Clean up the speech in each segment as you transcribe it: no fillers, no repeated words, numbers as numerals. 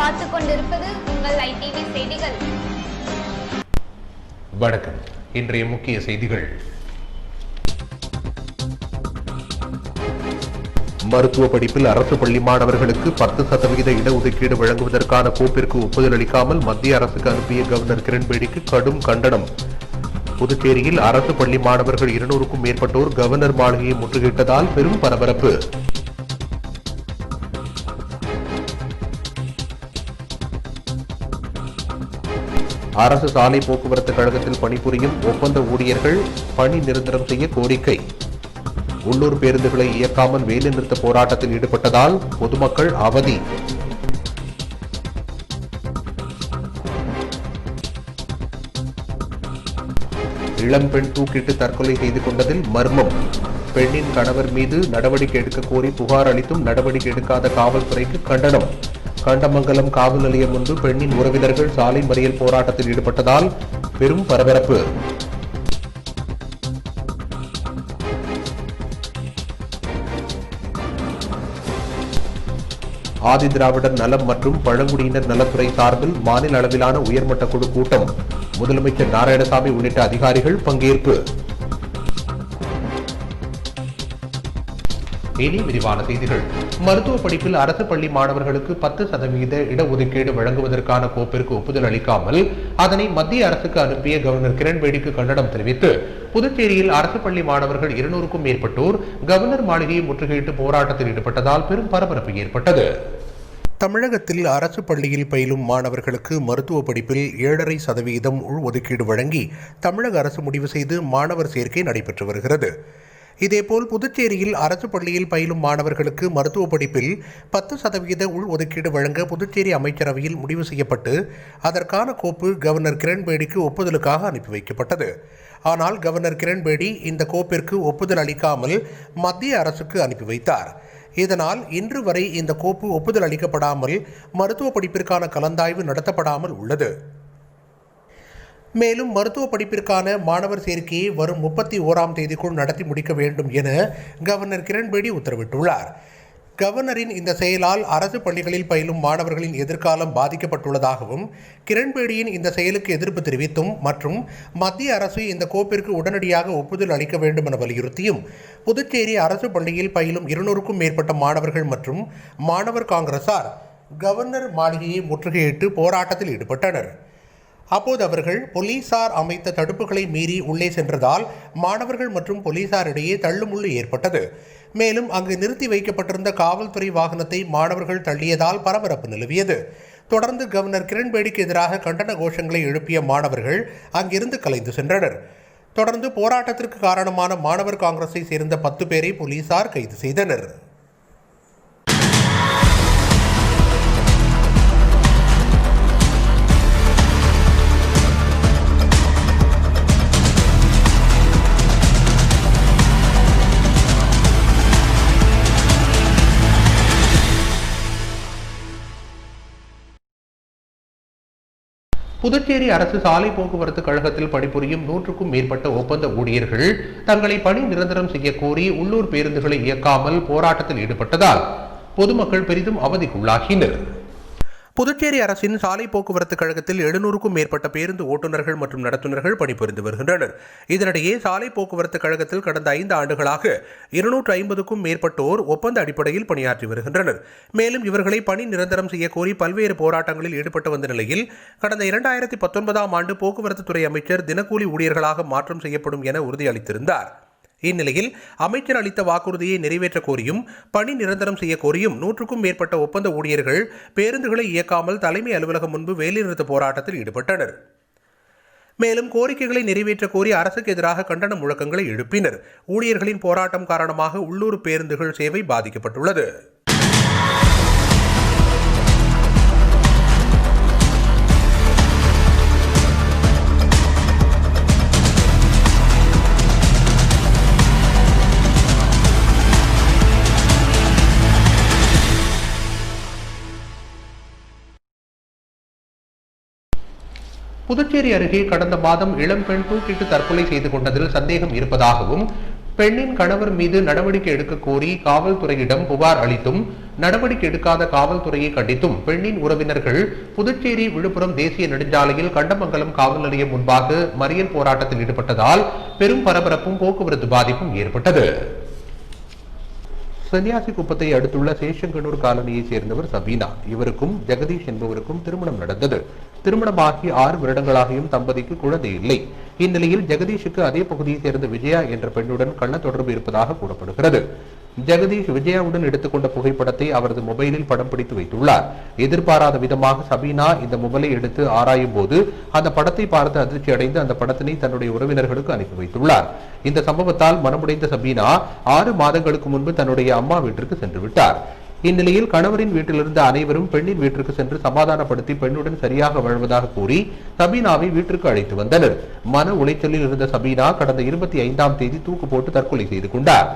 பார்த்துக் கொண்டிருப்பது உங்கள் ITV செய்திகள். வணக்கம். இன்றைய முக்கிய செய்திகள். மருத்துவ படிப்பில் அரசு பள்ளி மாணவர்களுக்கு 10% இடஒதுக்கீடு வழங்குவதற்கான கோப்பிற்கு ஒப்புதல் அளிக்காமல் மத்திய அரசுக்கு அனுப்பிய கவர்னர் கிரண்பேடிக்கு கடும் கண்டனம். புதுச்சேரியில் அரசு பள்ளி மாணவர்கள் 200க்கும் மேற்பட்டோர் கவர்னர் மாளிகையை முற்றுகையிட்டதால் பெரும் பரபரப்பு. அரசு சாலை போக்குவரத்து கழகத்தில் பணிபுரியும் ஒப்பந்த ஊழியர்கள் பணி நிரந்தரம் செய்ய கோரிக்கை. உள்ளூர் பேருந்துகளை இயக்காமல் வேலைநிறுத்த போராட்டத்தில் ஈடுபட்டதால் பொதுமக்கள் அவதி. இளம்பெண் தூக்கிட்டு தற்கொலை செய்து கொண்டதில் மர்மம். பெண்ணின் கணவர் மீது நடவடிக்கை எடுக்க கோரி புகார் அளித்தும் நடவடிக்கை எடுக்காத காவல்துறைக்கு கண்டனம். கண்டமங்கலம் காவல் நிலையம் முன்பு பெண்ணின் உறவினர்கள் சாலை மறியல் போராட்டத்தில் ஈடுபட்டதால் பெரும் பரபரப்பு. ஆதி திராவிடர் நலம் மற்றும் பழங்குடியினர் நலத்துறை சார்பில் மாநில அளவிலான உயர்மட்ட குழு கூட்டம். முதலமைச்சர் நாராயணசாமி உள்ளிட்ட அதிகாரிகள் பங்கேற்பு. இனி விரிவான செய்திகள். மருத்துவ படிப்பில் அரசு பள்ளி மாணவர்களுக்கு 10% இடஒதுக்கீடு வழங்குவதற்கான கோப்பிற்கு ஒப்புதல் அளிக்காமல் அதனை மத்திய அரசுக்கு அனுப்பிய கவர்னர் கிரண்பேடிக்கு கண்டனம் தெரிவித்து புதுச்சேரியில் அரசு பள்ளி மாணவர்கள் 200க்கும் மேற்பட்டோர் கவர்னர் மாளிகையை முற்றுகையிட்டு போராட்டத்தில் ஈடுபட்டதால் பெரும் பரபரப்பு ஏற்பட்டது. தமிழகத்தில் அரசு பள்ளியில் பயிலும் மாணவர்களுக்கு மருத்துவ படிப்பில் 7.5% உள்ஒதுக்கீடு வழங்கி தமிழக அரசு முடிவு செய்து மாணவர் சேர்க்கை நடைபெற்று வருகிறது. இதேபோல் புதுச்சேரியில் அரசு பள்ளியில் பயிலும் மாணவர்களுக்கு மருத்துவ படிப்பில் 10% உள்ஒதுக்கீடு வழங்க புதுச்சேரி அமைச்சரவையில் முடிவு செய்யப்பட்டு அதற்கான கோப்பு கவர்னர் கிரண்பேடிக்கு ஒப்புதலுக்காக அனுப்பி வைக்கப்பட்டது. ஆனால் கவர்னர் கிரண்பேடி இந்த கோப்பிற்கு ஒப்புதல் அளிக்காமல் மத்திய அரசுக்கு அனுப்பி வைத்தார். இதனால் இன்று வரை இந்த கோப்பு ஒப்புதல் அளிக்கப்படாமல் மருத்துவ படிப்பிற்கான கலந்தாய்வு நடத்தப்படாமல் உள்ளது. மேலும் மருத்துவ படிப்பிற்கான மாணவர் சேர்க்கையை வரும் 31ஆம் தேதிக்குள் நடத்தி முடிக்க வேண்டும் என கவர்னர் கிரண்பேடி உத்தரவிட்டுள்ளார். கவர்னரின் இந்த செயலால் அரசு பள்ளிகளில் பயிலும் மாணவர்களின் எதிர்காலம் பாதிக்கப்பட்டுள்ளதாகவும் கிரண்பேடியின் இந்த செயலுக்கு எதிர்ப்பு தெரிவித்தும் மற்றும் மத்திய அரசு இந்த கோப்பிற்கு உடனடியாக ஒப்புதல் அளிக்க வேண்டும் என வலியுறுத்தியும் புதுச்சேரி அரசு பள்ளியில் பயிலும் 200க்கும் மேற்பட்ட மாணவர்கள் மற்றும் மாணவர் காங்கிரசார் கவர்னர் மாளிகையை முற்றுகையிட்டு போராட்டத்தில் ஈடுபட்டனர். அப்போது அவர்கள் போலீசார் அமைத்த தடுப்புகளை மீறி உள்ளே சென்றதால் மாணவர்கள் மற்றும் போலீசாரிடையே தள்ளுமுள்ளு ஏற்பட்டது. மேலும் அங்கு நிறுத்தி வைக்கப்பட்டிருந்த காவல்துறை வாகனத்தை மாணவர்கள் தள்ளியதால் பரபரப்பு நிலவியது. தொடர்ந்து கவர்னர் கிரண்பேடிக்கு எதிராக கண்டன கோஷங்களை எழுப்பிய மாணவர்கள் அங்கிருந்து கலைந்து சென்றனர். தொடர்ந்து போராட்டத்திற்கு காரணமான மாணவர் காங்கிரஸை சேர்ந்த 10 பேரை போலீசார் கைது செய்தனர். புதுச்சேரி அரசு சாலை போக்குவரத்து கழகத்தில் பணிபுரியும் 100க்கும் மேற்பட்ட ஒப்பந்த ஊழியர்கள் தங்களை பணி நிரந்தரம் செய்ய கோரி உள்ளூர் பேருந்துகளை இயக்காமல் போராட்டத்தில் ஈடுபட்டதால் பொதுமக்கள் பெரிதும் அவதிக்குள்ளாகினர். புதுச்சேரி அரசின் சாலை போக்குவரத்து கழகத்தில் 700க்கும் மேற்பட்ட பேருந்து ஓட்டுநர்கள் மற்றும் நடத்துனர்கள் பணிபுரிந்து வருகின்றனர். இதனிடையே சாலை போக்குவரத்து கழகத்தில் கடந்த 5 ஆண்டுகளாக 250க்கும் மேற்பட்டோர் ஒப்பந்த அடிப்படையில் பணியாற்றி வருகின்றனர். மேலும் இவர்களை பணி நிரந்தரம் செய்ய கோரி பல்வேறு போராட்டங்களில் ஈடுபட்டு வந்த நிலையில் கடந்த 2019ஆம் ஆண்டு போக்குவரத்து துறை அமைச்சர் தினக்கூலி ஊழியர்களாக மாற்றம் செய்யப்படும் என உறுதியளித்திருந்தார். இந்நிலையில் அமைச்சர் அளித்த வாக்குறுதியை நிறைவேற்ற கோரியும் பணி நிரந்தரம் செய்ய கோரியும் 100க்கும் மேற்பட்ட ஒப்பந்த ஊழியர்கள் பேருந்துகளை இயக்காமல் தலைமை அலுவலகம் முன்பு வேலைநிறுத்த போராட்டத்தில் ஈடுபட்டனர். மேலும் கோரிக்கைகளை நிறைவேற்ற கோரி அரசுக்கு எதிராக கண்டன முழக்கங்களை எழுப்பினர். ஊழியர்களின் போராட்டம் காரணமாக உள்ளூர் பேருந்துகள் சேவை பாதிக்கப்பட்டுள்ளது. புதுச்சேரி அருகே கடந்த மாதம் இளம்பெண் தூக்கிட்டு தற்கொலை செய்து கொண்டதில் சந்தேகம் இருப்பதாகவும் பெண்ணின் கணவர் மீது நடவடிக்கை எடுக்க கோரி காவல்துறையிடம் புகார் அளித்தும் நடவடிக்கை எடுக்காத காவல்துறையை கண்டித்தும் பெண்ணின் உறவினர்கள் புதுச்சேரி விழுப்புரம் தேசிய நெடுஞ்சாலையில் கண்டமங்கலம் காவல் நிலையம் முன்பாக மறியல் போராட்டத்தில் ஈடுபட்டதால் பெரும் பரபரப்பும் போக்குவரத்து பாதிப்பும் ஏற்பட்டது. சன்னியாசி குப்பத்தை அடுத்துள்ள சேஷங்கனூர் காலனியை சேர்ந்தவர் சபீனா. இவருக்கும் ஜெகதீஷ் என்பவருக்கும் திருமணம் நடந்தது. திருமணமாகி 6 வருடங்களாகியும் தம்பதிக்கு குழந்தை இல்லை. இந்நிலையில் ஜெகதீஷுக்கு அதே பகுதியை சேர்ந்த விஜயா என்ற பெண்ணுடன் கள்ள தொடர்பு இருப்பதாக கூறப்படுகிறது. ஜெகதீஷ் விஜயாவுடன் எடுத்துக்கொண்ட புகைப்படத்தை அவரது மொபைலில் படம் பிடித்து வைத்துள்ளார். எதிர்பாராத விதமாக சபீனா இந்த மொபைலை எடுத்து ஆராயும் போது அந்த படத்தை பார்த்து அதிர்ச்சி அடைந்து அந்த படத்தினை தன்னுடைய உறவினர்களுக்கு அனுப்பி வைத்துள்ளார். இந்த சம்பவத்தால் மனமுடைந்த சபீனா 6 மாதங்களுக்கு முன்பு தன்னுடைய அம்மா வீட்டிற்கு சென்று விட்டார். இந்நிலையில் கணவரின் வீட்டிலிருந்து அனைவரும் பெண்ணின் வீட்டிற்கு சென்று சமாதானப்படுத்தி பெண்ணுடன் சரியாக வாழ்வதாக கூறி சபீனாவை வீட்டிற்கு அழைத்து வந்தனர். மன உளைச்சலில் இருந்த சபீனா கடந்த 25ஆம் தேதி தூக்கு போட்டு தற்கொலை செய்து கொண்டார்.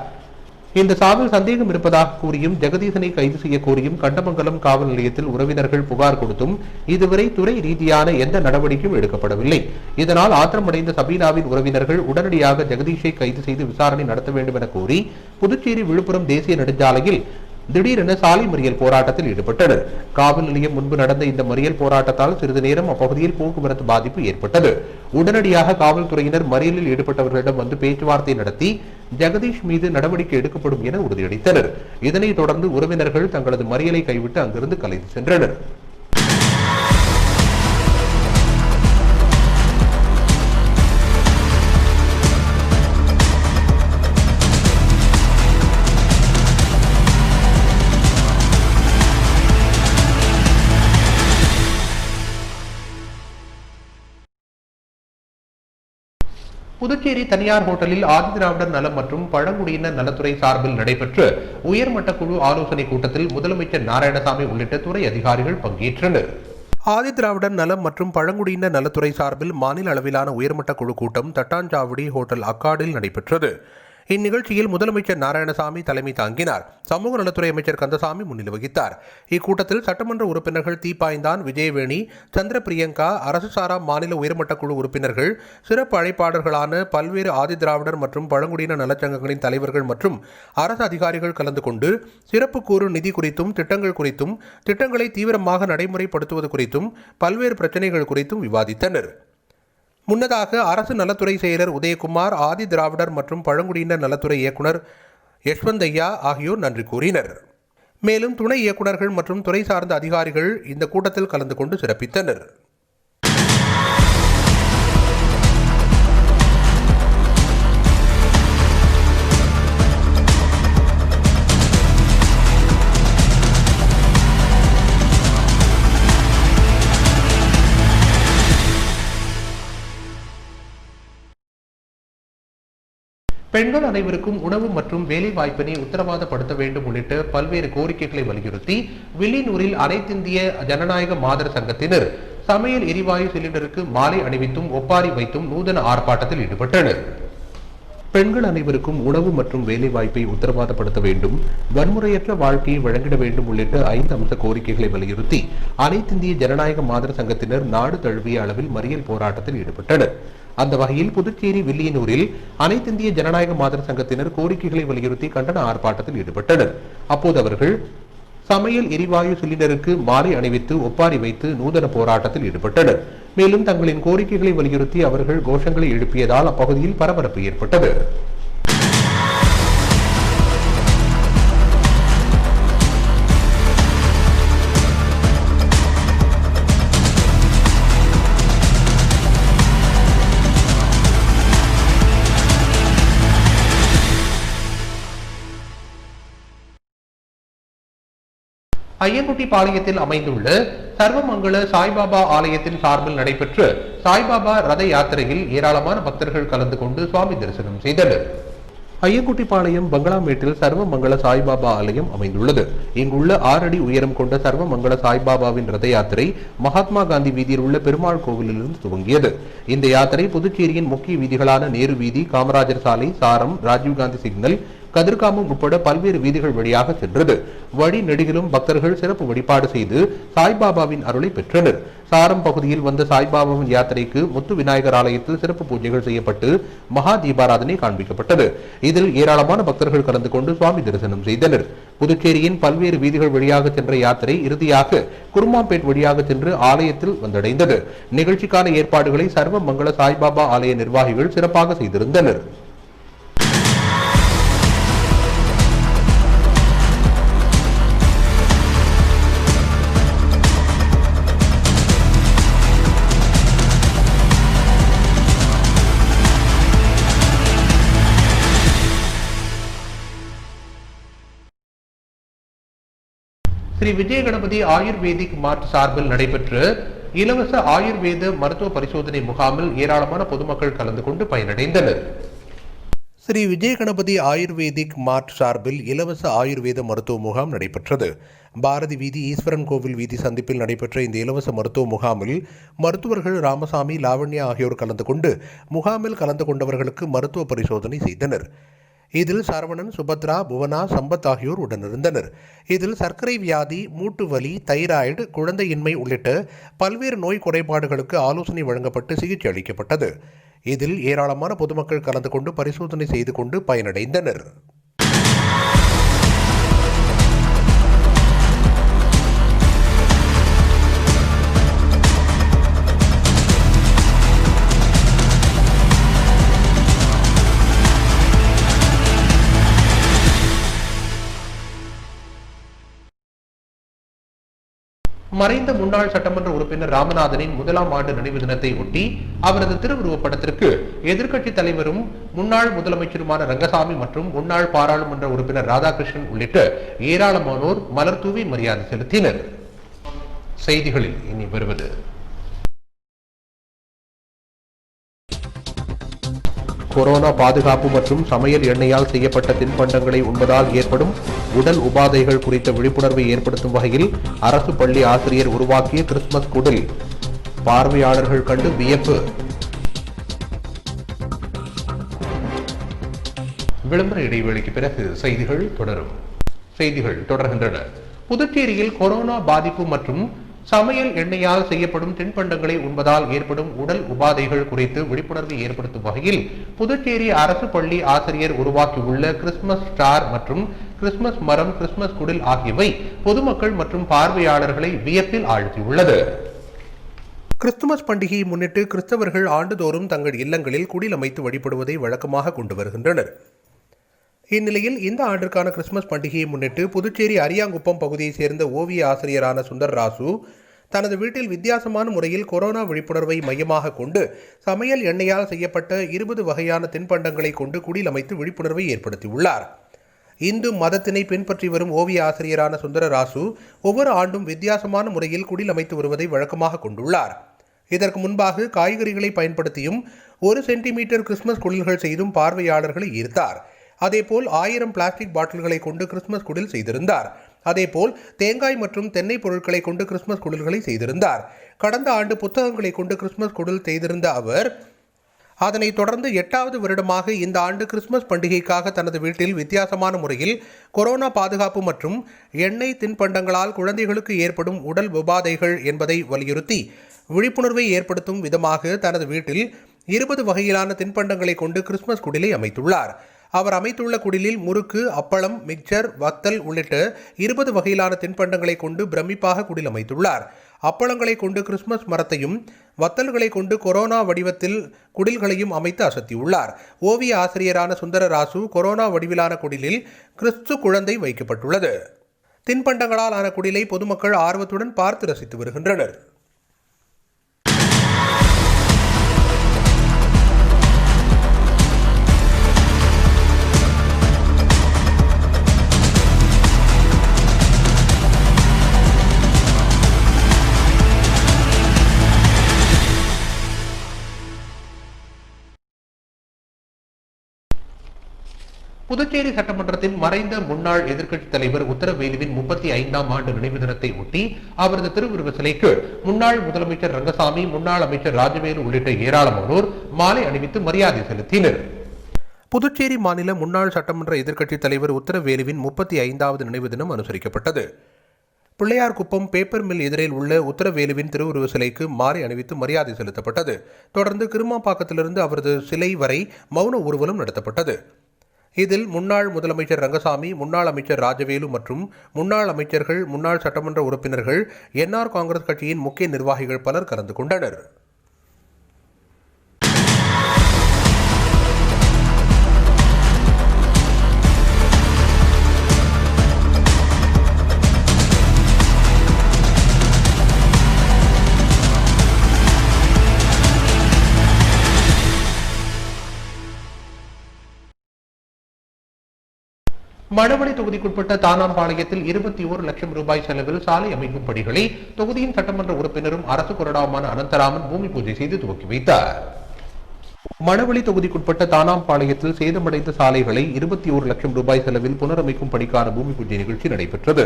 இந்த சாவில் சந்தேகம் இருப்பதாக கூறியும் ஜெகதீசனை கைது செய்ய கோரியும் கண்டமங்கலம் காவல் நிலையத்தில் உறவினர்கள் புகார் கொடுத்தும் இதுவரை துறை ரீதியான எந்த நடவடிக்கையும் எடுக்கப்படவில்லை. இதனால் ஆத்திரமடைந்த சபீனாவின் உறவினர்கள் உடனடியாக ஜெகதீஷை கைது செய்து விசாரணை நடத்த வேண்டும் என கோரி புதுச்சேரி விழுப்புரம் தேசிய நெடுஞ்சாலையில் திடீரென சாலை மறியல் போராட்டத்தில் ஈடுபட்டனர். காவல் நிலையம் முன்பு நடந்த இந்த மறியல் போராட்டத்தால் சிறிது நேரம் அப்பகுதியில் போக்குவரத்து பாதிப்பு ஏற்பட்டது. உடனடியாக காவல்துறையினர் மறியலில் ஈடுபட்டவர்களிடம் வந்து பேச்சுவார்த்தை நடத்தி ஜெகதீஷ் மீது நடவடிக்கை எடுக்கப்படும் என உறுதியளித்தனர். இதனைத் தொடர்ந்து உறவினர்கள் தங்களது மறியலை கைவிட்டு அங்கிருந்து கலைந்து சென்றனர். புதுச்சேரி தனியார் ஹோட்டலில் ஆதிதிராவிடர் நலம் மற்றும் பழங்குடியினர் நலத்துறை சார்பில் நடைபெற்ற உயர்மட்ட குழு ஆலோசனை கூட்டத்தில் முதலமைச்சர் நாராயணசாமி உள்ளிட்ட துறை அதிகாரிகள் பங்கேற்றனர். ஆதிதிராவிடர் நலம் மற்றும் பழங்குடியினர் நலத்துறை சார்பில் மாநில அளவிலான உயர்மட்ட குழு கூட்டம் தட்டாஞ்சாவடி ஹோட்டல் அக்காடில் நடைபெற்றது. இந்நிகழ்ச்சியில் முதலமைச்சர் நாராயணசாமி தலைமை தாங்கினார். சமூக நலத்துறை அமைச்சர் கந்தசாமி முன்னிலை வகித்தார். இக்கூட்டத்தில் சட்டமன்ற உறுப்பினர்கள் தீபாய்ந்தான், விஜயவேணி, சந்திர பிரியங்கா, அரசு சாரா மாநில உயர்மட்ட குழு உறுப்பினர்கள், சிறப்பு அழைப்பாளர்களான பல்வேறு ஆதிதிராவிடர் மற்றும் பழங்குடியின நலச்சங்கங்களின் தலைவர்கள் மற்றும் அரசு அதிகாரிகள் கலந்து கொண்டு சிறப்பு கூறு நிதி குறித்தும் திட்டங்கள் குறித்தும் திட்டங்களை தீவிரமாக நடைமுறைப்படுத்துவது குறித்தும் பல்வேறு பிரச்சனைகள் குறித்தும் விவாதித்தனர். முன்னதாக அரசு நலத்துறை செயலர் உதயகுமார், ஆதி திராவிடர் மற்றும் பழங்குடியினர் நலத்துறை இயக்குனர் யஷ்வந்தையா ஆகியோர் நன்றி கூறினர். மேலும் துணை இயக்குநர்கள் மற்றும் துறை சார்ந்த அதிகாரிகள் இந்த கூட்டத்தில் கலந்து கொண்டு சிறப்பித்தனர். பெண்கள் அனைவருக்கும் உணவு மற்றும் வேலை வாய்ப்பினை உத்தரவாதப்படுத்த வேண்டும் உள்ளிட்ட பல்வேறு கோரிக்கைகளை வலியுறுத்தி வில்லியனூரில் அனைத்திந்திய ஜனநாயக மாதர் சங்கத்தினர் சமையல் எரிவாயு சிலிண்டருக்கு மாலை அணிவித்தும் ஒப்பாரி வைத்தும் நூதன ஆர்ப்பாட்டத்தில் ஈடுபட்டனர். பெண்கள் அனைவருக்கும் உணவு மற்றும் வேலை வாய்ப்பை உத்தரவாதப்படுத்த வேண்டும், வன்முறையற்ற வாழ்க்கையை வழங்கிட வேண்டும் உள்ளிட்ட 5 அம்ச கோரிக்கைகளை வலியுறுத்தி அனைத்திந்திய ஜனநாயக மாதர் சங்கத்தினர் நாடு தழுவிய அளவில் மறியல் போராட்டத்தில் ஈடுபட்டனர். அந்த வகையில் புதுச்சேரி வில்லியனூரில் அனைத்திந்திய ஜனநாயக மாதர் சங்கத்தினர் கோரிக்கைகளை வலியுறுத்தி கண்டன ஆர்ப்பாட்டத்தில் ஈடுபட்டனர். அப்போது அவர்கள் சமையல் எரிவாயு சிலிண்டருக்கு மாலை அணிவித்து ஒப்பாரி வைத்து நூதன போராட்டத்தில் ஈடுபட்டனர். மேலும் தங்களின் கோரிக்கைகளை வலியுறுத்தி அவர்கள் கோஷங்களை எழுப்பியதால் அப்பகுதியில் பரபரப்பு ஏற்பட்டது. ஐயங்குட்டிபாளையத்தில் அமைந்துள்ள சர்வமங்கல சாய்பாபா ஆலயத்தின் சார்பில் நடைபெற்ற சாய்பாபா ரத யாத்திரையில் ஏராளமான பக்தர்கள் கலந்து கொண்டு சுவாமி தரிசனம் செய்தனர். ஐயங்குட்டிபாளையம் பங்களாமேட்டில் சர்வமங்கல சாய்பாபா ஆலயம் அமைந்துள்ளது. இங்குள்ள 6 அடி உயரம் கொண்ட சர்வமங்கல சாய்பாபாவின் ரத யாத்திரை மகாத்மா காந்தி வீதியில் உள்ள பெருமாள் கோவிலிலிருந்து துவங்கியது. இந்த யாத்திரை புதுச்சேரியின் முக்கிய வீதிகளான நேரு வீதி, காமராஜர் சாலை, சாரம், ராஜீவ்காந்தி சிக்னல், கதிர்காமம் உட்பட பல்வேறு வீதிகள் வழியாக சென்றது. வழி நெடுகிலும் பக்தர்கள் சிறப்பு வழிபாடு செய்து சாய்பாபாவின் அருளை பெற்றனர். சாரம் பகுதியில் வந்த சாய்பாபாவின் யாத்திரைக்கு முத்து விநாயகர் ஆலயத்தில் சிறப்பு பூஜைகள் செய்யப்பட்டு மகா தீபாராதனை காண்பிக்கப்பட்டது. இதில் ஏராளமான பக்தர்கள் கலந்து கொண்டு சுவாமி தரிசனம் செய்தனர். புதுச்சேரியின் பல்வேறு வீதிகள் வழியாக சென்ற யாத்திரை இறுதியாக குருமாம்பேட் வழியாக சென்று ஆலயத்தில் வந்தடைந்தது. நிகழ்ச்சிக்கான ஏற்பாடுகளை சர்வ மங்கள சாய்பாபா ஆலய நிர்வாகிகள் சிறப்பாக செய்திருந்தனர். ஸ்ரீ விஜய கணபதி ஆயுர்வேதிக் மார்ட் சார்பில் நடைபெற்ற இலவச ஆயுர்வேத மருத்துவ பரிசோதனை முகாமில் ஏராளமான பொதுமக்கள் கலந்து கொண்டு பயனடைந்தனர். ஸ்ரீ விஜய கணபதி ஆயுர்வேதிக் மார்ட் சார்பில் இலவச ஆயுர்வேத மருத்துவ முகாம் நடைபெற்றது. பாரதி வீதி ஈஸ்வரன் கோவில் வீதி சந்திப்பில் நடைபெற்ற இந்த இலவச மருத்துவ முகாமில் மருத்துவர்கள் ராமசாமி, லாவண்யா ஆகியோர் கலந்து கொண்டு முகாமில் கலந்து கொண்டவர்களுக்கு மருத்துவ பரிசோதனை செய்தனர். இதில் சரவணன், சுபத்ரா, புவனா, சம்பத் ஆகியோர் உடனிருந்தனர். இதில் சர்க்கரை வியாதி, மூட்டு வலி, தைராய்டு, குழந்தையின்மை உள்ளிட்ட பல்வேறு நோய் குறைபாடுகளுக்கு ஆலோசனை வழங்கப்பட்டு சிகிச்சை அளிக்கப்பட்டது. இதில் ஏராளமான பொதுமக்கள் கலந்து கொண்டு பரிசோதனை செய்து கொண்டு பயனடைந்தனர். மறைந்த முன்னாள் சட்டமன்ற உறுப்பினர் ராமநாதனின் முதலாம் ஆண்டு நினைவு தினத்தை ஒட்டி அவரது திருவுருவப் படத்திற்கு எதிர்க்கட்சித் தலைவரும் முன்னாள் முதலமைச்சருமான ரங்கசாமி மற்றும் முன்னாள் பாராளுமன்ற உறுப்பினர் ராதாகிருஷ்ணன் உள்ளிட்ட ஏராளமானோர் மலர் தூவி மரியாதை செலுத்தினர். செய்திகளில் இனி வருவது கொரோனா பாதுகாப்பு மற்றும் சமையல் எண்ணெயால் செய்யப்பட்ட தின்பண்டங்களை உண்பதால் ஏற்படும் உடல் உபாதைகள் குறித்த விழிப்புணர்வை ஏற்படுத்தும் வகையில் அரசு பள்ளி ஆசிரியர் உருவாக்கிய கிறிஸ்துமஸ் குடில் பார்வையாளர்கள் கண்டு வியப்பு. விளம்பர இடைவெளிக்கு பிறகு செய்திகள் தொடர்கின்றன. புதுச்சேரியில் கொரோனா பாதிப்பு மற்றும் சமையல் எண்ணெயால் செய்யப்படும் தின்பண்டங்களை உண்பதால் ஏற்படும் உடல் உபாதைகள் குறித்து விழிப்புணர்வை ஏற்படுத்தும் வகையில் புதுச்சேரி அரசு பள்ளி ஆசிரியர் உருவாக்கியுள்ள கிறிஸ்துமஸ் ஸ்டார் மற்றும் கிறிஸ்துமஸ் மரம், கிறிஸ்துமஸ் குடில் ஆகியவை பொதுமக்கள் மற்றும் பார்வையாளர்களை வியப்பில் ஆழ்த்தியுள்ளது. கிறிஸ்துமஸ் பண்டிகையை முன்னிட்டு கிறிஸ்தவர்கள் ஆண்டுதோறும் தங்கள் இல்லங்களில் குடில் அமைத்து வழிபடுவதை வழக்கமாக கொண்டு வருகின்றனர். இந்நிலையில் இந்த ஆண்டிற்கான கிறிஸ்துமஸ் பண்டிகையை முன்னிட்டு புதுச்சேரி அரியாங்குப்பம் பகுதியை சேர்ந்த ஓவிய ஆசிரியரான சுந்தர் ராசு தனது வீட்டில் வித்தியாசமான முறையில் கொரோனா விழிப்புணர்வை மையமாக கொண்டு சமையல் எண்ணெயால் செய்யப்பட்ட 20 வகையான தின்பண்டங்களை கொண்டு குடில் அமைத்து விழிப்புணர்வை ஏற்படுத்தியுள்ளார். இந்து மதத்தினை பின்பற்றி வரும் ஓவிய ஆசிரியரான சுந்தர ராசு ஒவ்வொரு ஆண்டும் வித்தியாசமான முறையில் குடில் அமைத்து வருவதை வழக்கமாக கொண்டுள்ளார். இதற்கு முன்பாக காய்கறிகளை பயன்படுத்தியும் 1 சென்டிமீட்டர் கிறிஸ்துமஸ் குடில்கள் செய்தும் பார்வையாளர்களை ஈர்த்தார். அதேபோல் 1000 பிளாஸ்டிக் பாட்டில்களை கொண்டு கிறிஸ்துமஸ் குடில் செய்திருந்தார். அதேபோல் தேங்காய் மற்றும் தென்னை பொருட்களை கொண்டு கிறிஸ்துமஸ் குடில்களை செய்திருந்தார். கடந்த ஆண்டு புத்தகங்களை கொண்டு கிறிஸ்துமஸ் குடில் செய்திருந்த அவர் அதனைத் தொடர்ந்து 8வது வருடமாக இந்த ஆண்டு கிறிஸ்துமஸ் பண்டிகைக்காக தனது வீட்டில் வித்தியாசமான முறையில் கொரோனா பாதுகாப்பு மற்றும் எண்ணெய் தின்பண்டங்களால் குழந்தைகளுக்கு ஏற்படும் உடல் உபாதைகள் என்பதை வலியுறுத்தி விழிப்புணர்வை ஏற்படுத்தும் விதமாக தனது வீட்டில் 20 வகையிலான தின்பண்டங்களை கொண்டு கிறிஸ்துமஸ் குடிலை அமைத்துள்ளார். அவர் அமைத்துள்ள குடிலில் முறுக்கு, அப்பளம், மிக்சர், வத்தல் உள்ளிட்ட 20 வகையிலான தின்பண்டங்களை கொண்டு பிரமிப்பாக குடில் அமைத்துள்ளார். அப்பளங்களை கொண்டு கிறிஸ்துமஸ் மரத்தையும் வத்தல்களை கொண்டு கொரோனா வடிவத்தில் குடில்களையும் அமைத்து அசத்தியுள்ளார். ஓவிய ஆசிரியரான சுந்தர ராசு கொரோனா வடிவிலான குடிலில் கிறிஸ்து குழந்தை வைக்கப்பட்டுள்ளது. தின்பண்டங்களால் ஆன குடிலை பொதுமக்கள் ஆர்வத்துடன் பார்த்து ரசித்து வருகின்றனர். புதுச்சேரி சட்டமன்றத்தில் மறைந்த முன்னாள் எதிர்க்கட்சித் தலைவர் உத்தரவேலுவின் 35ஆம் ஆண்டு நினைவு தினத்தை ஒட்டி அவரது திருவுருவ சிலைக்கு முன்னாள் முதலமைச்சர் ரங்கசாமி, முன்னாள் அமைச்சர் ராஜவேலு உள்ளிட்ட ஏராளமானோர் மாலை அணிவித்து மரியாதை செலுத்தினர். புதுச்சேரி மாநில முன்னாள் சட்டமன்ற எதிர்க்கட்சித் தலைவர் உத்தரவேலுவின் 35வது நினைவு தினம் அனுசரிக்கப்பட்டது. பிள்ளையார்குப்பம் பேப்பர் மில் எதிரில் உள்ள உத்தரவேலுவின் திருவுருவ சிலைக்கு மாலை அணிவித்து மரியாதை செலுத்தப்பட்டது. தொடர்ந்து கிருமாம்பாக்கத்திலிருந்து அவரது சிலை வரை மௌன ஊர்வலம் நடத்தப்பட்டது. இதில் முன்னாள் முதலமைச்சர் ரங்கசாமி, முன்னாள் அமைச்சர் ராஜவேலு மற்றும் முன்னாள் அமைச்சர்கள், முன்னாள் சட்டமன்ற உறுப்பினர்கள், என்ஆர் காங்கிரஸ் கட்சியின் முக்கிய நிர்வாகிகள் பலர் கலந்து கொண்டனர். மணவளி தொகுதிக்குட்பட்ட தானாம்பாளையத்தில் 21 லட்சம் ரூபாய் செலவில் சாலை அமைக்கும் பணிகளை தொகுதியின் சட்டமன்ற உறுப்பினரும் அரசு கொறடாவுமான அனந்தராமன் பூமி பூஜை செய்து துவக்கி வைத்தார். மணவளி தொகுதிக்குட்பட்ட தானாம்பாளையத்தில் சேதமடைந்த சாலைகளை 21 லட்சம் ரூபாய் செலவில் புனரமைக்கும் பணிக்கான பூமி பூஜை நிகழ்ச்சி நடைபெற்றது.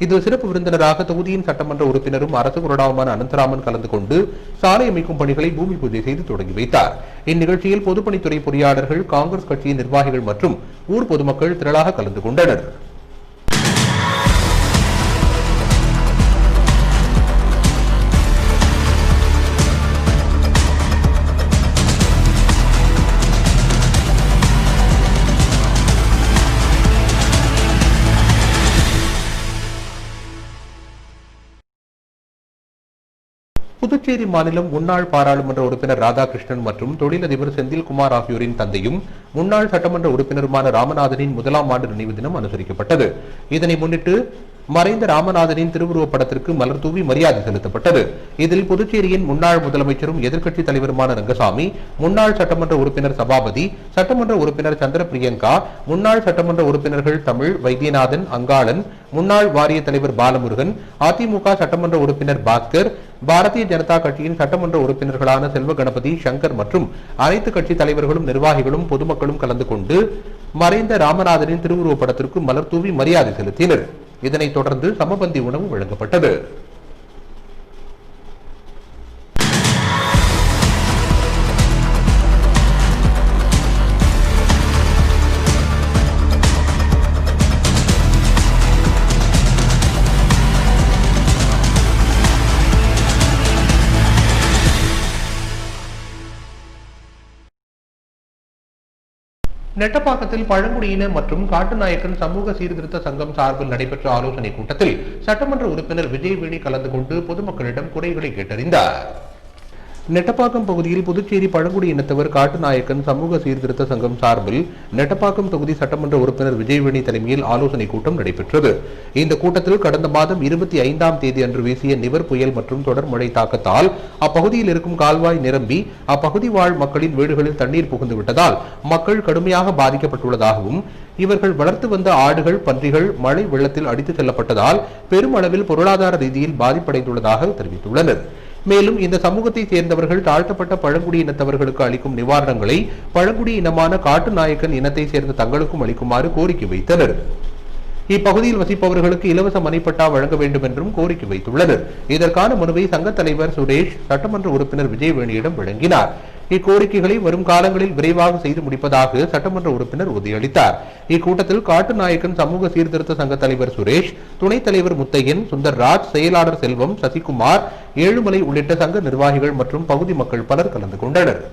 இதில் சிறப்பு விருந்தினராக தொகுதியின் சட்டமன்ற உறுப்பினரும் அரசு கொறடாவுமான அனந்தராமன் கலந்து கொண்டு சாலை அமைக்கும் பணிகளை பூமி பூஜை செய்து தொடங்கி வைத்தார். இந்நிகழ்ச்சியில் பொதுப்பணித்துறை பொறியாளர்கள், காங்கிரஸ் கட்சியின் நிர்வாகிகள் மற்றும் ஊர் பொதுமக்கள் திரளாக கலந்து கொண்டனர். புதுச்சேரி மாநிலம் முன்னாள் பாராளுமன்ற உறுப்பினர் ராதாகிருஷ்ணன் மற்றும் தொழிலதிபர் செந்தில்குமார் ஆகியோரின் தந்தையும் முன்னாள் சட்டமன்ற உறுப்பினருமான ராமநாதனின் 1ஆம் ஆண்டு நினைவு தினம் அனுசரிக்கப்பட்டது. இதனை முன்னிட்டு மறைந்த ராமநாதனின் திருவுருவப் படத்திற்கு மலர் தூவி மரியாதை செலுத்தப்பட்டது. இதில் புதுச்சேரியின் முன்னாள் முதலமைச்சரும் எதிர்க்கட்சித் தலைவருமான ரங்கசாமி, முன்னாள் சட்டமன்ற உறுப்பினர் சபாபதி, சட்டமன்ற உறுப்பினர் சந்திர பிரியங்கா, முன்னாள் சட்டமன்ற உறுப்பினர்கள் தமிழ், வைத்தியநாதன், அங்காளன், முன்னாள் வாரிய தலைவர் பாலமுருகன், அதிமுக சட்டமன்ற உறுப்பினர் பாஸ்கர், பாரதிய ஜனதா கட்சியின் சட்டமன்ற உறுப்பினர்களான செல்வ கணபதி, சங்கர் மற்றும் அனைத்து கட்சி தலைவர்களும், நிர்வாகிகளும், பொதுமக்களும் கலந்து கொண்டு மறைந்த ராமநாதனின் திருவுருவப் படத்திற்கு மலர் தூவி மரியாதை செலுத்தினர். இதனைத் தொடர்ந்து சமபந்தி உணவு வழங்கப்பட்டது. நெட்டப்பாக்கத்தில் பழங்குடியின மற்றும் காட்டுநாயக்கன் சமூக சீர்திருத்த சங்கம் சார்பில் நடைபெற்ற ஆலோசனைக் கூட்டத்தில் சட்டமன்ற உறுப்பினர் விஜயவேணி கலந்து கொண்டு பொதுமக்களிடம் குறைகளை கேட்டறிந்தார். நெட்டப்பாக்கம் பகுதியில் புதுச்சேரி பழங்குடியினத்தவர் காட்டுநாயக்கன் சமூக சீர்திருத்த சங்கம் சார்பில் நெட்டப்பாக்கம் தொகுதி சட்டமன்ற உறுப்பினர் விஜயவேணி தலைமையில் ஆலோசனைக் கூட்டம் நடைபெற்றது. இந்த கூட்டத்தில் கடந்த மாதம் 25ஆம் தேதி அன்று வீசிய நிவர் புயல் மற்றும் தொடர் மழை தாக்கத்தால் அப்பகுதியில் இருக்கும் கால்வாய் நிரம்பி அப்பகுதி வாழ் மக்களின் வீடுகளில் தண்ணீர் புகுந்து விட்டதால் மக்கள் கடுமையாக பாதிக்கப்பட்டுள்ளதாகவும், இவர்கள் வளர்த்து வந்த ஆடுகள், பன்றிகள் மழை வெள்ளத்தில் அடித்துச் செல்லப்பட்டதால் பெருமளவில் பொருளாதார ரீதியில் பாதிப்படைந்துள்ளதாக தெரிவித்துள்ளனர். மேலும் இந்த சமூகத்தை சேர்ந்தவர்கள் தாழ்த்தப்பட்ட பழங்குடியினத்தவர்களுக்கு அளிக்கும் நிவாரணங்களை பழங்குடி இனமான காட்டுநாயக்கன் இனத்தை சேர்ந்த தங்களுக்கும் அளிக்குமாறு கோரிக்கை வைத்தனர். இப்பகுதியில் வசிப்பவர்களுக்கு இலவச மனைப்பட்டா வழங்க வேண்டும் என்றும் கோரிக்கை வைத்துள்ளனர். இதற்கான மனுவை சங்கத் தலைவர் சுரேஷ் சட்டமன்ற உறுப்பினர் விஜயவேணியிடம் வழங்கினார். இக்கோரிக்கைகளை வரும் காலங்களில் விரைவாக செய்து முடிப்பதாக சட்டமன்ற உறுப்பினர் உறுதியளித்தார். இக்கூட்டத்தில் காட்டுநாயக்கன் சமூக சீர்திருத்த சங்க தலைவர் சுரேஷ், துணைத் தலைவர் முத்தையன், சுந்தர்ராஜ், செயலாளர் செல்வம், சசிகுமார், ஏழுமலை உள்ளிட்ட சங்க நிர்வாகிகள் மற்றும் பகுதி மக்கள் பலர் கலந்து கொண்டனர்.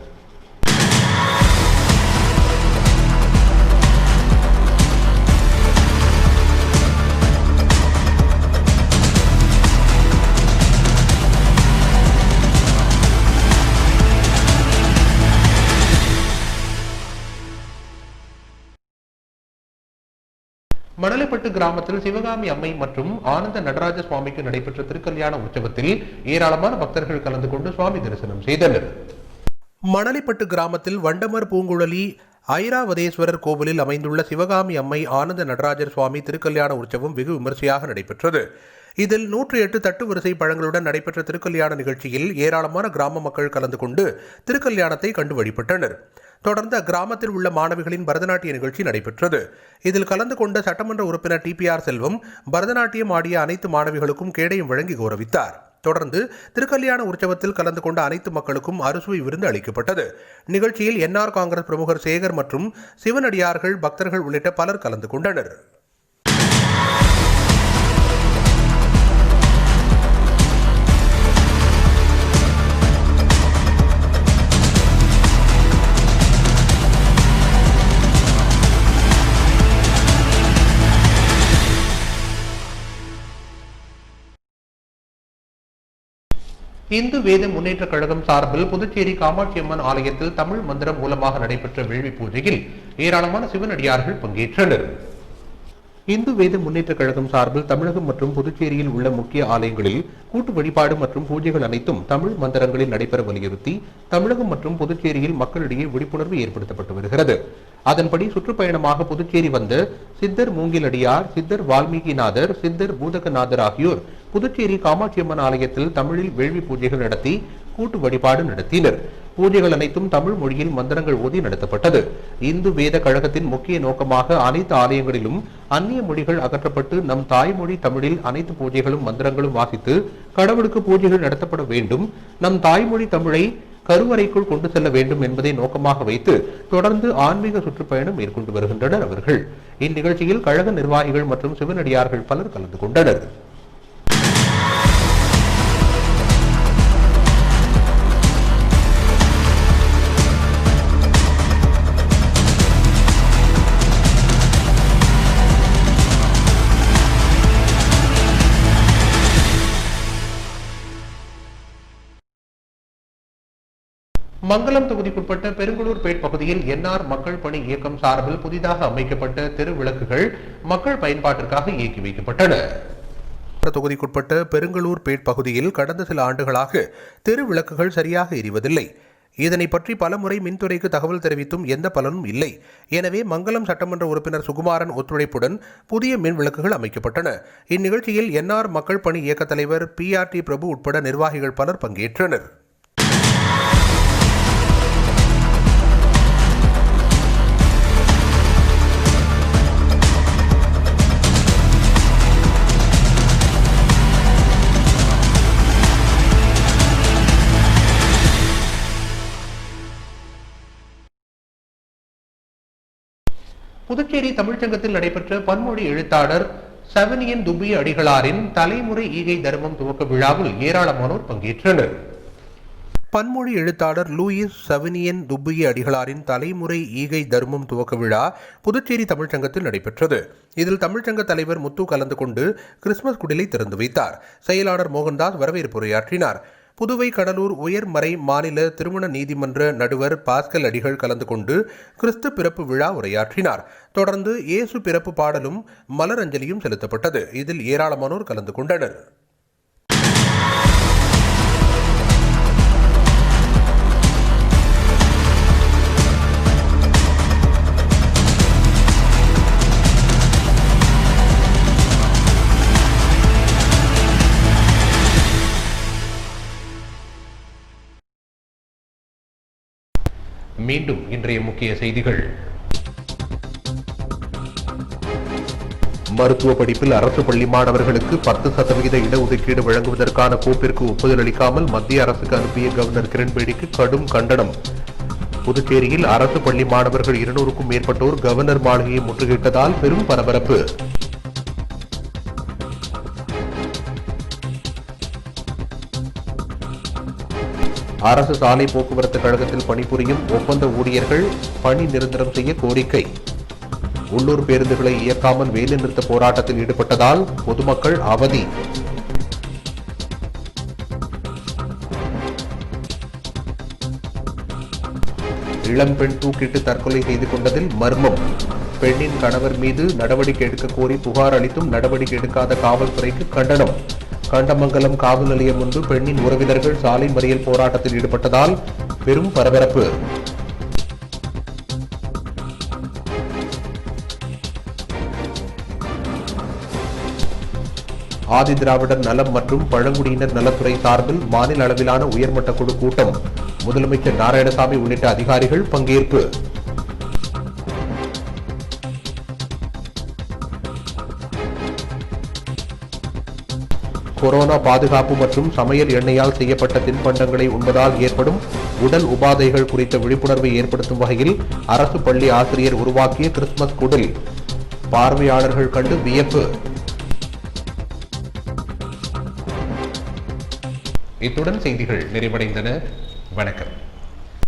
மணலைப்பட்டு கிராமத்தில் சிவகாமி அம்மை மற்றும் ஆனந்த நடராஜ சுவாமிக்கு நடைபெற்ற திருக்கல்யாண உற்சவத்தில் ஏராளமான பக்தர்கள் கலந்து கொண்டு சுவாமி தரிசனம் செய்தனர். மணலைப்பட்டு கிராமத்தில் வண்டமர் பூங்குழலி ஐராவதேஸ்வரர் கோவிலில் அமைந்துள்ள சிவகாமி அம்மை ஆனந்த நடராஜர் சுவாமி திருக்கல்யாண உற்சவம் வெகு விமர்சையாக நடைபெற்றது. இதில் 108 தட்டு வரிசை பழங்களுடன் நடைபெற்ற திருக்கல்யாண நிகழ்ச்சியில் ஏராளமான கிராம மக்கள் கலந்து கொண்டு திருக்கல்யாணத்தை கண்டு வழிபட்டனர். தொடர்ந்து அக்கிராமத்தில் உள்ள மாணவிகளின் பரதநாட்டிய நிகழ்ச்சி நடைபெற்றது. இதில் கலந்து கொண்ட சட்டமன்ற உறுப்பினர் TPR செல்வம் பரதநாட்டியம் ஆடிய அனைத்து மாணவிகளுக்கும் கேடயம் வழங்கி கௌரவித்தார். தொடர்ந்து திருக்கல்யாண உற்சவத்தில் கலந்து கொண்ட அனைத்து மக்களுக்கும் அறுசுவை விருந்து அளிக்கப்பட்டது. நிகழ்ச்சியில் என்ஆர் காங்கிரஸ் பிரமுகர் சேகர் மற்றும் சிவனடியார்கள், பக்தர்கள் உள்ளிட்ட பலர் கலந்து கொண்டனர். இந்து வேத முன்னேற்ற கழகம் சார்பில் புதுச்சேரி காமாட்சியம்மன் ஆலயத்தில் தமிழ் மந்திரம் மூலமாக நடைபெற்ற வேள்வி பூஜையில் ஏராளமான சிவனடியார்கள் பங்கேற்றனர். இந்து வேத முன்னேற்ற கழகம் சார்பில் தமிழகம் மற்றும் புதுச்சேரியில் உள்ள முக்கிய ஆலயங்களில் கூட்டு வழிபாடு மற்றும் பூஜைகள் அனைத்தும் தமிழ் மந்திரங்களில் நடைபெற வலியுறுத்தி தமிழகம் மற்றும் புதுச்சேரியில் மக்களிடையே விழிப்புணர்வு ஏற்படுத்தப்பட்டு வருகிறது. அதன்படி சுற்றுப்பயணமாக புதுச்சேரி வந்த சித்தர் மூங்கிலடியார், சித்தர் வால்மீகிநாதர், சித்தர் பூதகநாதர் ஆகியோர் புதுச்சேரி காமாட்சியம்மன் ஆலயத்தில் தமிழில் வேள்வி பூஜைகள் நடத்தி கூட்டு வழிபாடு நடத்தினர். பூஜைகள் அனைத்தும் தமிழ் மொழியில் மந்திரங்கள் ஓதி நடத்தப்பட்டது. இந்து வேத கழகத்தின் முக்கிய நோக்கமாக அனைத்து ஆலயங்களிலும் அந்நிய மொழிகள் அகற்றப்பட்டு நம் தாய்மொழி தமிழில் அனைத்து பூஜைகளும் மந்திரங்களும் வாசித்து கடவுளுக்கு பூஜைகள் நடத்தப்பட வேண்டும், நம் தாய்மொழி தமிழை கருவறைக்குள் கொண்டு செல்ல வேண்டும் என்பதை நோக்கமாக வைத்து தொடர்ந்து ஆன்மீக சுற்றுப்பயணம் மேற்கொண்டு வருகின்றனர் அவர்கள். இந்நிகழ்ச்சியில் கழக நிர்வாகிகள் மற்றும் சிவனடியார்கள் பலர் கலந்து கொண்டனர். மங்கலம் தொகுதிக்குட்பட்ட பெருங்குளூர்பேட் பகுதியில் என்ஆர் மக்கள் பணி இயக்கம் சார்பில் புதிதாக அமைக்கப்பட்ட தெரு விளக்குகள் மக்கள் பயன்பாட்டிற்காக இயக்கி வைக்கப்பட்டன. தொகுதிக்குட்பட்ட பெருங்குளூர்பேட் பகுதியில் கடந்த சில ஆண்டுகளாக தெரு விளக்குகள் சரியாக எரிவதில்லை. இதனை பற்றி பலமுறை மின்துறைக்கு தகவல் தெரிவித்தும் எந்த பலனும் இல்லை. எனவே மங்கலம் சட்டமன்ற உறுப்பினர் சுகுமாரன் ஒத்துழைப்புடன் புதிய மின் விளக்குகள் அமைக்கப்பட்டன. இந்நிகழ்ச்சியில் என்ஆர் மக்கள் பணி இயக்க தலைவர் PRT பிரபு உட்பட நிர்வாகிகள் பலர் பங்கேற்றனர். புதுச்சேரி தமிழ்ச்சங்கத்தில் நடைபெற்ற பன்மொழி எழுத்தாளர் சவனியன் துப்பிய அடிகளாரின் தலைமுறை ஈகை தர்மம் துவக்க விழாவில் ஏராளமானோர் பங்கேற்றனர். பன்மொழி எழுத்தாளர் லூயிஸ் சவனியன் துப்பிய அடிகளாரின் தலைமுறை ஈகை தர்மம் துவக்க விழா புதுச்சேரி தமிழ்ச்சங்கத்தில் நடைபெற்றது. இதில் தமிழ்ச்சங்க தலைவர் முத்து கலந்து கொண்டு கிறிஸ்துமஸ் குடிலை திறந்து வைத்தார். செயலாளர் மோகன்தாஸ் வரவேற்பு உரையாற்றினார். புதுவை கடலூர் உயர்மறை மாநில திருமண நீதிமன்ற நடுவர் பாஸ்கல் அடிகள் கலந்து கொண்டு கிறிஸ்து பிறப்பு விழா உரையாற்றினார். தொடர்ந்து இயேசு பிறப்பு பாடலும் மலரஞ்சலியும் செலுத்தப்பட்டது. இதில் ஏராளமானோர் கலந்து கொண்டனர். மீண்டும் இன்றைய முக்கிய செய்திகள். மருத்துவ படிப்பில் அரசு பள்ளி மாணவர்களுக்கு 10% இடஒதுக்கீடு வழங்குவதற்கான கோப்பிற்கு ஒப்புதல் அளிக்காமல் மத்திய அரசுக்கு அனுப்பிய கவர்னர் கிரண்பேடிக்கு கடும் கண்டனம். புதுச்சேரியில் அரசு பள்ளி மாணவர்கள் 200க்கும் மேற்பட்டோர் கவர்னர் மாளிகையை முற்றுகையிட்டதால் பெரும் பரபரப்பு. அரசு சாலை போக்குவரத்து கழகத்தில் பணிபுரியும் ஒப்பந்த ஊழியர்கள் பணி நிரந்தரம் செய்ய கோரிக்கை. உள்ளூர் பேருந்துகளை இயக்காமல் வேலைநிறுத்த போராட்டத்தில் ஈடுபட்டதால் பொதுமக்கள் அவதி. இளம்பெண் தூக்கிட்டு தற்கொலை செய்து கொண்டதில் மர்மம். பெண்ணின் கணவர் மீது நடவடிக்கை எடுக்க கோரி புகார் அளித்தும் நடவடிக்கை எடுக்காத காவல்துறைக்கு கண்டனம். கண்டமங்கலம் காவல் நிலையம் முன்பு பெண்ணின் உறவினர்கள் சாலை மறியல் போராட்டத்தில் ஈடுபட்டதால் பெரும் பரபரப்பு. ஆதி திராவிடர் நலம் மற்றும் பழங்குடியினர் நலத்துறை சார்பில் மாநில அளவிலான உயர்மட்ட குழு கூட்டம். முதலமைச்சர் நாராயணசாமி உள்ளிட்ட அதிகாரிகள் பங்கேற்பு. கொரோனா பாதுகாப்பு மற்றும் சமையல் எண்ணெயால் செய்யப்பட்ட தின்பண்டங்களை உண்பதால் ஏற்படும் உடல் உபாதைகள் குறித்த விழிப்புணர்வை ஏற்படுத்தும் வகையில் அரசு பள்ளி ஆசிரியர் உருவாக்கிய கிறிஸ்துமஸ் குடில் பார்வையாளர்கள் கண்டு வியப்பு. இத்துடன் செய்திகள் நிறைவடைந்தன. வணக்கம்.